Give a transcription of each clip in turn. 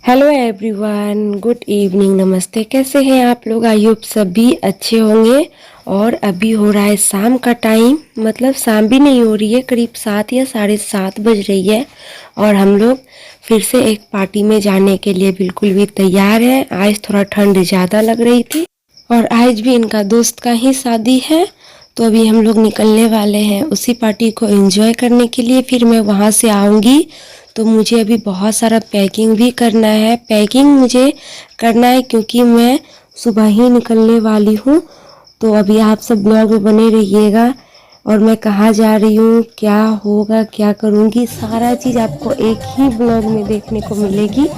Hello everyone, good evening, नमस्ते। कैसे हैं आप लोग? आई होप सभी अच्छे होंगे। और अभी हो रहा है शाम का टाइम, मतलब शाम भी नहीं हो रही है, करीब 7 या 7:30 बज रही है। और हम लोग फिर से एक पार्टी में जाने के लिए बिल्कुल भी तैयार हैं। आज थोड़ा ठंड ज़्यादा लग रही थी और आज भी इनका दोस्त का ही शादी है, तो अभी हम लोग निकलने वाले हैं उसी पार्टी को एंजॉय करने के लिए। फिर मैं वहाँ से आऊँगी तो मुझे अभी बहुत सारा पैकिंग भी करना है। पैकिंग मुझे करना है क्योंकि मैं सुबह ही निकलने वाली हूँ। तो अभी आप सब ब्लॉग में बने रहिएगा। और मैं कहाँ जा रही हूँ, क्या होगा, क्या करूँगी, सारा चीज़ आपको एक ही ब्लॉग में देखने को मिलेगी।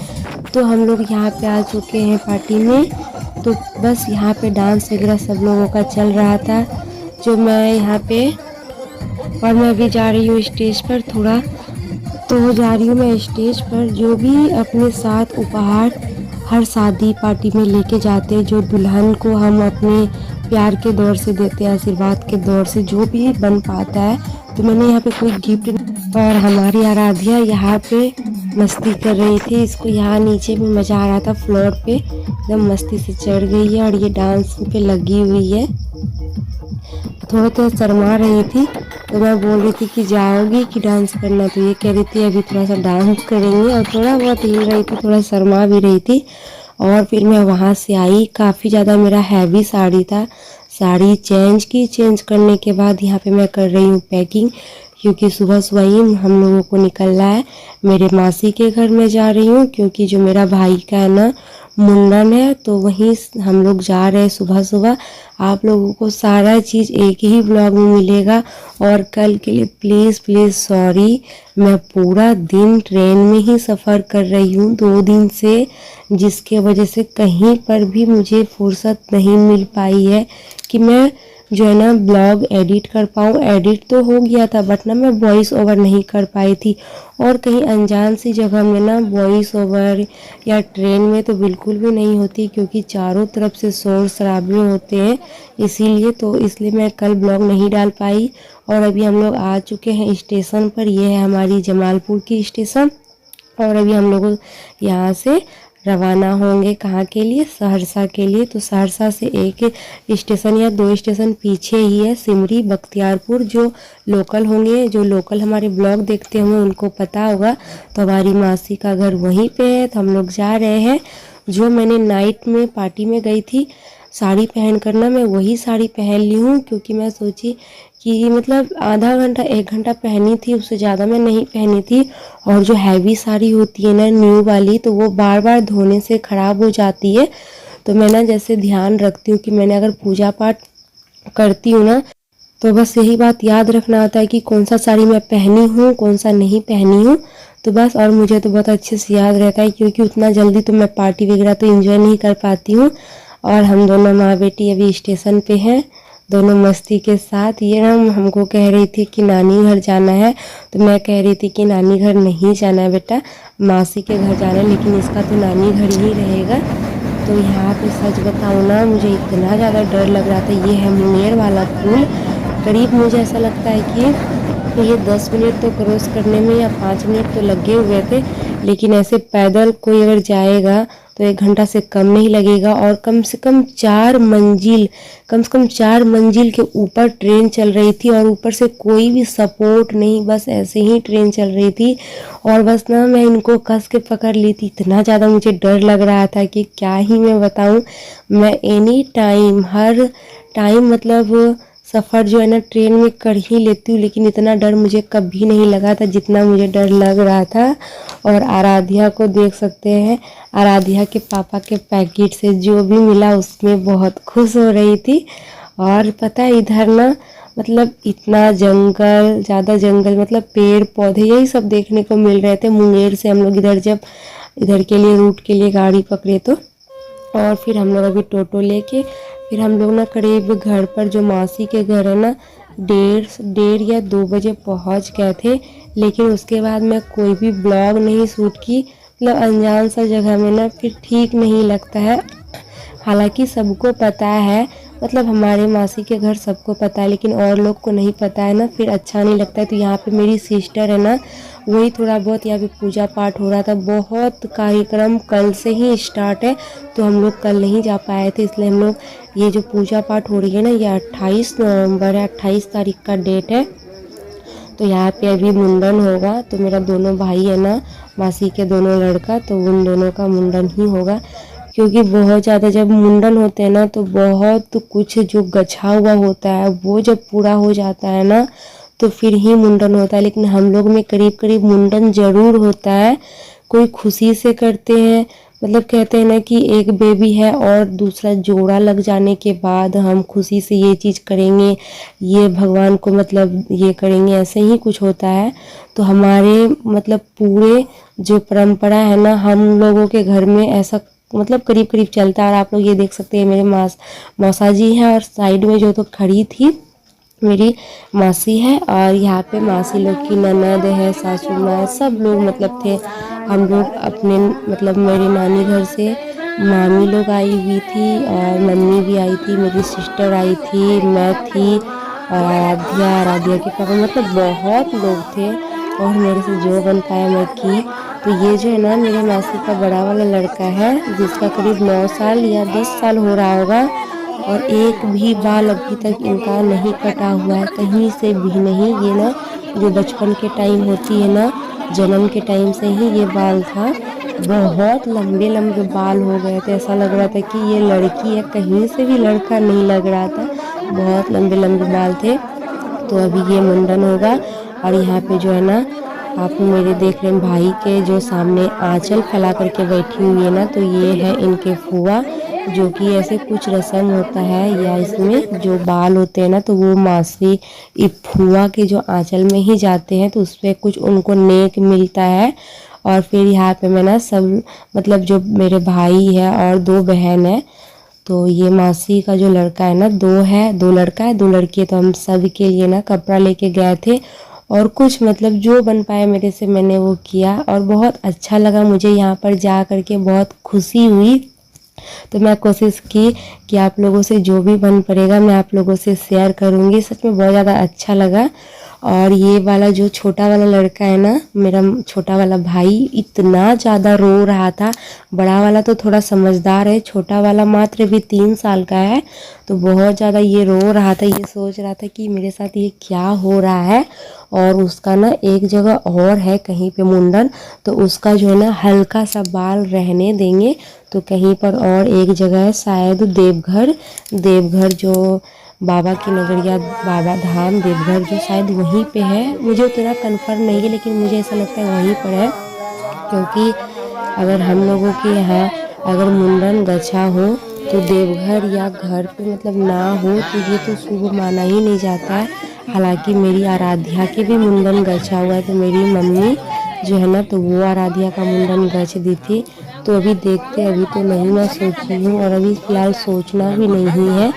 तो हम लोग यहाँ पे आ चुके हैं पार्टी में। तो बस यहाँ पे डांस वगैरह सब लोगों का चल रहा था जो मैं यहाँ पे, और मैं अभी जा रही हूँ स्टेज पर। थोड़ा तो जा रही हूँ मैं स्टेज पर। जो भी अपने साथ उपहार हर शादी पार्टी में लेके जाते हैं, जो दुल्हन को हम अपने प्यार के दौर से देते हैं, आशीर्वाद के दौर से जो भी बन पाता है, तो मैंने यहाँ पे कोई गिफ्ट। और हमारी आराध्या यहाँ पे मस्ती कर रही थी। इसको यहाँ नीचे में मज़ा आ रहा था, फ्लोर पे एकदम मस्ती से चढ़ गई है और ये डांस पे लगी हुई है। थोड़ा थोड़ा शर्मा रही थी, तो मैं बोल रही थी कि जाओगी कि डांस करना, तो ये कह रही थी अभी थोड़ा सा डांस करेंगे। और थोड़ा बहुत हिल रही थी, थोड़ा शर्मा भी रही थी। और फिर मैं वहाँ से आई, काफ़ी ज़्यादा मेरा हैवी साड़ी था, साड़ी चेंज करने के बाद यहाँ पे मैं कर रही हूँ पैकिंग, क्योंकि सुबह सुबह ही हम लोगों को निकलना है। मेरे मासी के घर में जा रही हूँ क्योंकि जो मेरा भाई का है ना मुंडन है, तो वहीं हम लोग जा रहे हैं सुबह सुबह। आप लोगों को सारा चीज़ एक ही ब्लॉग में मिलेगा। और कल के लिए प्लीज़ प्लीज़ सॉरी, मैं पूरा दिन ट्रेन में ही सफ़र कर रही हूँ 2 दिन से, जिसके वजह से कहीं पर भी मुझे फुर्सत नहीं मिल पाई है कि मैं जो है ना ब्लॉग एडिट कर पाऊँ। एडिट तो हो गया था बट ना मैं वॉइस ओवर नहीं कर पाई थी। और कहीं अनजान सी जगह में ना वॉइस ओवर या ट्रेन में तो बिल्कुल भी नहीं होती, क्योंकि चारों तरफ से शोर शराबे होते हैं, इसलिए मैं कल ब्लॉग नहीं डाल पाई। और अभी हम लोग आ चुके हैं स्टेशन पर। ये है हमारी जमालपुर की स्टेशन। और अभी हम लोग यहाँ से रवाना होंगे कहाँ के लिए, सहरसा के लिए। तो सहरसा से एक स्टेशन या 2 स्टेशन पीछे ही है सिमरी बख्तियारपुर। जो लोकल होंगे, जो लोकल हमारे ब्लॉग देखते होंगे उनको पता होगा। तो हमारी मासी का घर वहीं पे है, तो हम लोग जा रहे हैं। जो मैंने नाइट में पार्टी में गई थी साड़ी पहन कर ना, मैं वही साड़ी पहन ली हूँ, क्योंकि मैं सोची कि मतलब आधा घंटा 1 घंटा पहनी थी, उससे ज़्यादा मैं नहीं पहनी थी। और जो हैवी साड़ी होती है ना न्यू वाली, तो वो बार बार धोने से ख़राब हो जाती है। तो मैं ना जैसे ध्यान रखती हूँ कि मैंने अगर पूजा पाठ करती हूँ ना, तो बस यही बात याद रखना होता है कि कौन सा साड़ी मैं पहनी हूँ, कौन सा नहीं पहनी हूँ। तो बस, और मुझे तो बहुत अच्छे से याद रहता है, क्योंकि उतना जल्दी तो मैं पार्टी वगैरह तो एंजॉय नहीं कर पाती हूँ। और हम दोनों माँ बेटी अभी स्टेशन पे हैं, दोनों मस्ती के साथ। ये ना हमको कह रही थी कि नानी घर जाना है, तो मैं कह रही थी कि नानी घर नहीं जाना है बेटा, मासी के घर जाना है, लेकिन इसका तो नानी घर ही रहेगा। तो यहाँ पे सच बताऊँ ना, मुझे इतना ज़्यादा डर लग रहा था। ये है मुंगेर वाला पुल। करीब मुझे ऐसा लगता है कि ये 10 मिनट तो क्रॉस करने में या 5 मिनट तो लगे हुए थे, लेकिन ऐसे पैदल कोई अगर जाएगा तो 1 घंटा से कम नहीं लगेगा। और कम से कम 4 मंजिल के ऊपर ट्रेन चल रही थी, और ऊपर से कोई भी सपोर्ट नहीं, बस ऐसे ही ट्रेन चल रही थी। और बस ना मैं इनको कस के पकड़ ली थी, इतना ज़्यादा मुझे डर लग रहा था कि क्या ही मैं बताऊं। मैं एनी टाइम, हर टाइम मतलब सफ़र जो है ना ट्रेन में कर ही लेती हूँ, लेकिन इतना डर मुझे कभी नहीं लगा था जितना मुझे डर लग रहा था। और आराध्या को देख सकते हैं, आराध्या के पापा के पैकेट से जो भी मिला उसमें बहुत खुश हो रही थी। और पता है इधर ना मतलब इतना जंगल, ज़्यादा जंगल, मतलब पेड़ पौधे यही सब देखने को मिल रहे थे। मुंगेर से हम लोग जब इधर के लिए रूट के लिए गाड़ी पकड़े, तो और फिर हम लोग अभी टोटो लेके फिर हम लोग ना करीब घर पर, जो मासी के घर है ना, 1:30 या 2 बजे पहुंच गए थे। लेकिन उसके बाद मैं कोई भी ब्लॉग नहीं शूट की, मतलब अनजान सा जगह में ना फिर ठीक नहीं लगता है। हालांकि सबको पता है, मतलब हमारे मासी के घर सबको पता है, लेकिन और लोग को नहीं पता है ना, फिर अच्छा नहीं लगता है। तो यहाँ पे मेरी सिस्टर है ना, वही थोड़ा बहुत यहाँ पे पूजा पाठ हो रहा था। बहुत कार्यक्रम कल से ही स्टार्ट है, तो हम लोग कल नहीं जा पाए थे, इसलिए हम लोग ये जो पूजा पाठ हो रही है ना, ये 28 नवंबर है, 28 तारीख का डेट है। तो यहाँ पे अभी मुंडन होगा। तो मेरा दोनों भाई है ना, मासी के दोनों लड़का, तो उन दोनों का मुंडन ही होगा। क्योंकि बहुत ज़्यादा जब मुंडन होते हैं ना, तो बहुत कुछ जो गछा हुआ होता है वो जब पूरा हो जाता है ना, तो फिर ही मुंडन होता है। लेकिन हम लोग में करीब करीब मुंडन ज़रूर होता है। कोई खुशी से करते हैं, मतलब कहते हैं ना कि एक बेबी है और दूसरा जोड़ा लग जाने के बाद हम खुशी से ये चीज़ करेंगे, ये भगवान को मतलब ये करेंगे, ऐसे ही कुछ होता है। तो हमारे मतलब पूरे जो परंपरा है ना, हम लोगों के घर में ऐसा मतलब करीब करीब चलता है। और आप लोग ये देख सकते हैं, मेरे मौसा जी हैं और साइड में जो तो खड़ी थी मेरी मासी है, और यहाँ पे मासी लोग की ननद है, सासू माँ, सब लोग मतलब थे। हम लोग अपने मतलब मेरी नानी घर से मामी लोग आई हुई थी और मम्मी भी आई थी, मेरी सिस्टर आई थी, मैं थी और आराध्या के पापा, मतलब बहुत लोग थे। और मेरे से जो बन पाया मैं की। तो ये जो है ना, मेरे मासी का बड़ा वाला लड़का है, जिसका करीब 9 साल या 10 साल हो रहा होगा, और एक भी बाल अभी तक इनका नहीं कटा हुआ है, कहीं से भी नहीं। ये ना जो बचपन के टाइम होती है ना, जन्म के टाइम से ही ये बाल था। बहुत लंबे लंबे बाल हो गए थे, ऐसा लग रहा था कि ये लड़की है, कहीं से भी लड़का नहीं लग रहा था। बहुत लंबे लंबे बाल थे। तो अभी ये मुंडन होगा। और यहाँ पे जो है ना, आप मेरे देख रहे हैं भाई के जो सामने आंचल फैला करके बैठी हुई है ना, तो ये है इनके फुआ, जो कि ऐसे कुछ रस्म होता है, या इसमें जो बाल होते हैं ना, तो वो मासी फुआ के जो आंचल में ही जाते हैं, तो उस पर कुछ उनको नेक मिलता है। और फिर यहाँ पे मैं ना सब मतलब जो मेरे भाई है और 2 बहन है, तो ये मासी का जो लड़का है ना, 2 है, 2 लड़का है 2 लड़की है। तो हम सब के लिए ना कपड़ा लेके गए थे, और कुछ मतलब जो बन पाया मेरे से मैंने वो किया, और बहुत अच्छा लगा मुझे यहाँ पर जा करके, बहुत खुशी हुई। तो मैं कोशिश की कि आप लोगों से जो भी बन पड़ेगा मैं आप लोगों से शेयर करूँगी। सच में बहुत ज़्यादा अच्छा लगा। और ये वाला जो छोटा वाला लड़का है ना, मेरा छोटा वाला भाई, इतना ज़्यादा रो रहा था। बड़ा वाला तो थोड़ा समझदार है, छोटा वाला मात्र भी 3 साल का है। तो बहुत ज़्यादा ये रो रहा था, ये सोच रहा था कि मेरे साथ ये क्या हो रहा है। और उसका ना एक जगह और है कहीं पे मुंडन, तो उसका जो है ना हल्का सा बाल रहने देंगे। तो कहीं पर और एक जगह है शायद देवघर जो बाबा की नगरिया, बाबा धाम देवघर, जो शायद वहीं पे है। मुझे उतना कंफर्म नहीं है, लेकिन मुझे ऐसा लगता है वहीं पर है। क्योंकि अगर हम लोगों के यहाँ अगर मुंडन गछा हो, तो देवघर या घर पे मतलब ना हो, तो ये तो शुभ माना ही नहीं जाता है। हालांकि मेरी आराध्या के भी मुंडन गछा हुआ है, तो मेरी मम्मी जो है ना, तो वो आराध्या का मुंडन गछ दी थी। तो अभी देखते, अभी तो नहीं मैं सोची हूँ, और अभी फ़िलहाल सोचना भी नहीं है।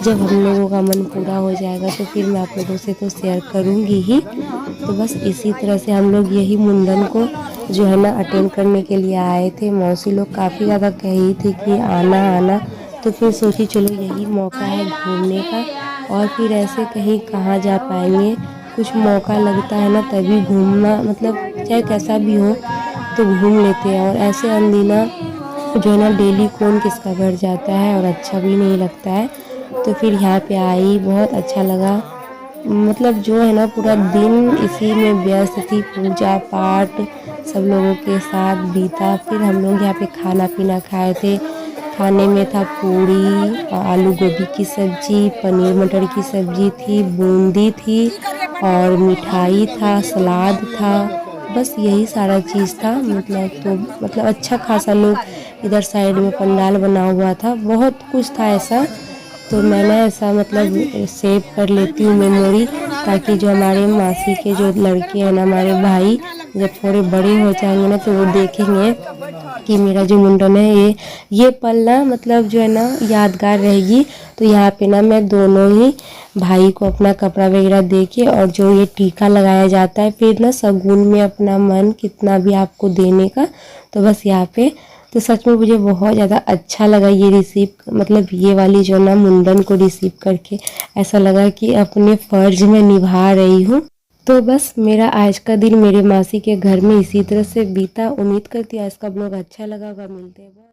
जब हम लोगों का मन पूरा हो जाएगा तो फिर मैं आप लोगों से तो शेयर करूँगी ही। तो बस इसी तरह से हम लोग यही मुंडन को जो है ना अटेंड करने के लिए आए थे। मौसी लोग काफ़ी ज़्यादा कही थी कि आना आना, तो फिर सोची चलो यही मौका है घूमने का, और फिर ऐसे कहीं कहाँ जा पाएंगे। कुछ मौका लगता है ना तभी घूमना, मतलब चाहे कैसा भी हो तो घूम लेते हैं। और ऐसे अनदीना जो है ना डेली कौन किसका घर जाता है, और अच्छा भी नहीं लगता है। तो फिर यहाँ पे आई, बहुत अच्छा लगा। मतलब जो है ना पूरा दिन इसी में व्यस्त थी, पूजा पाठ सब लोगों के साथ बीता। फिर हम लोग यहाँ पे खाना पीना खाए थे। खाने में था पूड़ी, आलू गोभी की सब्जी, पनीर मटर की सब्जी थी, बूंदी थी, और मिठाई था, सलाद था। बस यही सारा चीज़ था। मतलब अच्छा खासा लोग इधर साइड में पंडाल बना हुआ था, बहुत कुछ था ऐसा। तो मैंने ऐसा मतलब सेव कर लेती हूँ मेमोरी, ताकि जो हमारे मासी के जो लड़के हैं ना, हमारे भाई, जब थोड़े बड़े हो जाएंगे ना, तो वो देखेंगे कि मेरा जो मुंडन है, ये पल ना मतलब जो है ना यादगार रहेगी। तो यहाँ पे ना मैं दोनों ही भाई को अपना कपड़ा वगैरह दे के, और जो ये टीका लगाया जाता है फिर ना शगुन में अपना मन कितना भी आपको देने का, तो बस यहाँ पे। तो सच में मुझे बहुत ज़्यादा अच्छा लगा ये रिसीव, मतलब ये वाली जो ना मुंडन को रिसीव करके, ऐसा लगा कि अपने फ़र्ज में निभा रही हूँ। तो बस मेरा आज का दिन मेरे मासी के घर में इसी तरह से बीता। उम्मीद करती हूँ आज का ब्लॉग अच्छा लगा होगा। मिलते हैं।